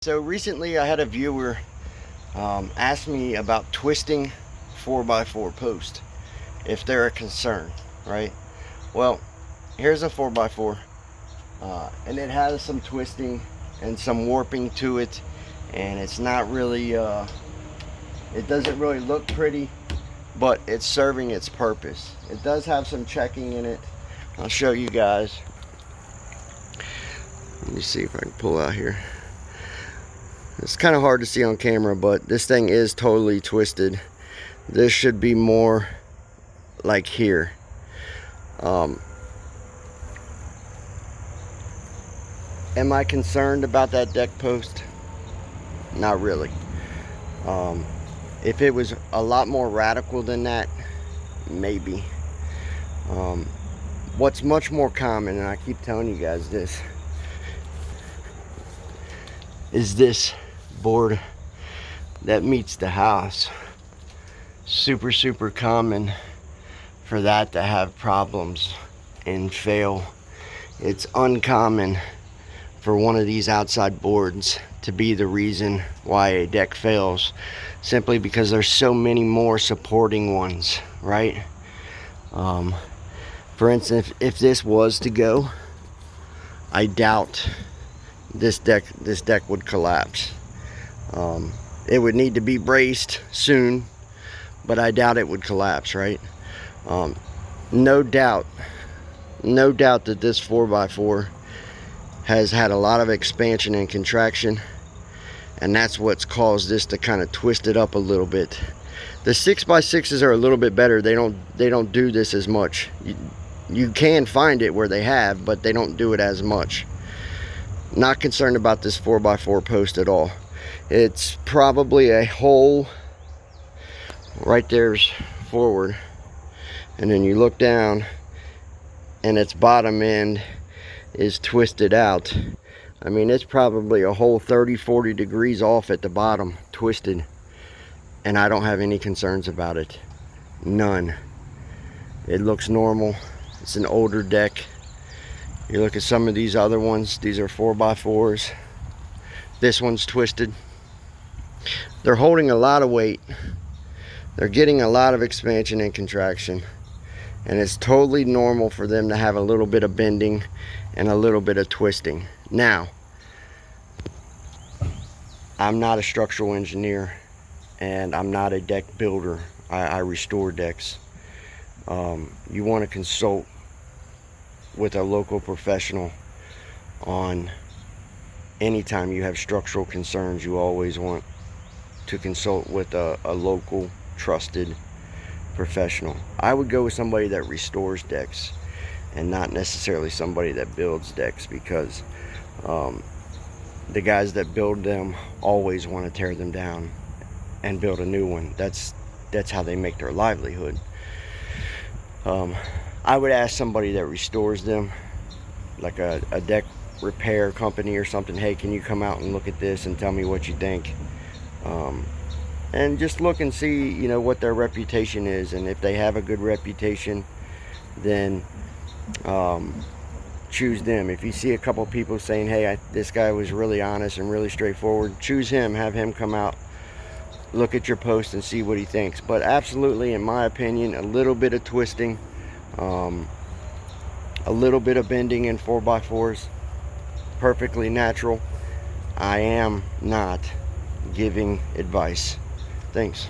So recently I had a viewer ask me about twisting 4x4 post, if they're a concern, right? Well, here's a 4x4 and it has some twisting and some warping to it, and it's not really it doesn't really look pretty, but it's serving its purpose. It does have some checking in it. I'll show you guys. Let me see if I can pull out here. It's kind of hard to see on camera, but this thing is totally twisted. This should be more like here. Am I concerned about that deck post? Not really. If it was a lot more radical than that, maybe. What's much more common, and I keep telling you guys this, is this board that meets the house. Super common for that to have problems and fail. It's uncommon for one of these outside boards to be the reason why a deck fails, simply because there's so many more supporting ones, right? For instance, if this was to go, I doubt this deck would collapse. It would need to be braced soon, but I doubt it would collapse, right? No doubt that this 4x4 has had a lot of expansion and contraction, and that's what's caused this to kind of twist it up a little bit. The 6x6s are a little bit better. They don't do this as much. You can find it where they have, but they don't do it as much. Not concerned about this 4x4 post at all. It's probably a hole right there's forward, and then you look down and its bottom end is twisted out. I mean, it's probably a whole 30-40 degrees off at the bottom, twisted, and I don't have any concerns about it. None. It looks normal. It's an older deck. You look at some of these other ones, these are 4x4s. This one's twisted. They're holding a lot of weight. They're getting a lot of expansion and contraction. And it's totally normal for them to have a little bit of bending and a little bit of twisting. Now, I'm not a structural engineer, and I'm not a deck builder. I restore decks. You want to consult with a local professional on anytime you have structural concerns. You always want to consult with a local trusted professional. I would go with somebody that restores decks and not necessarily somebody that builds decks, because the guys that build them always want to tear them down and build a new one. That's how they make their livelihood. I would ask somebody that restores them, like a deck repair company or something. Hey, can you come out and look at this and tell me what you think? And just look and see, you know, what their reputation is, and if they have a good reputation, then choose them. If you see a couple people saying, hey, this guy was really honest and really straightforward, choose him. Have him come out, look at your post, and see what he thinks. But absolutely, in my opinion, a little bit of twisting, a little bit of bending in 4x4s, perfectly natural. I am not giving advice. Thanks.